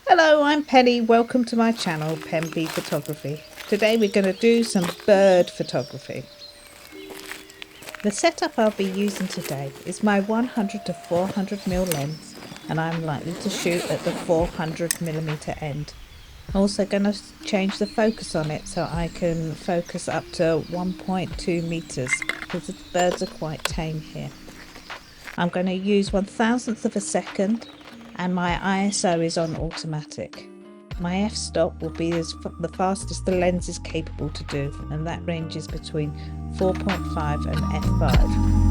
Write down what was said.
Hello, I'm Penny. Welcome to my channel, Pen Bee Photography. Today we're going to do some bird photography. The setup I'll be using today is my 100 to 400mm lens, and I'm likely to shoot at the 400mm end. I'm also going to change the focus on it so I can focus up to 1.2 meters because the birds are quite tame here. I'm going to use 1/1000th of a second and my ISO is on automatic. My f-stop will be the fastest the lens is capable to do, and that ranges between 4.5 and f5.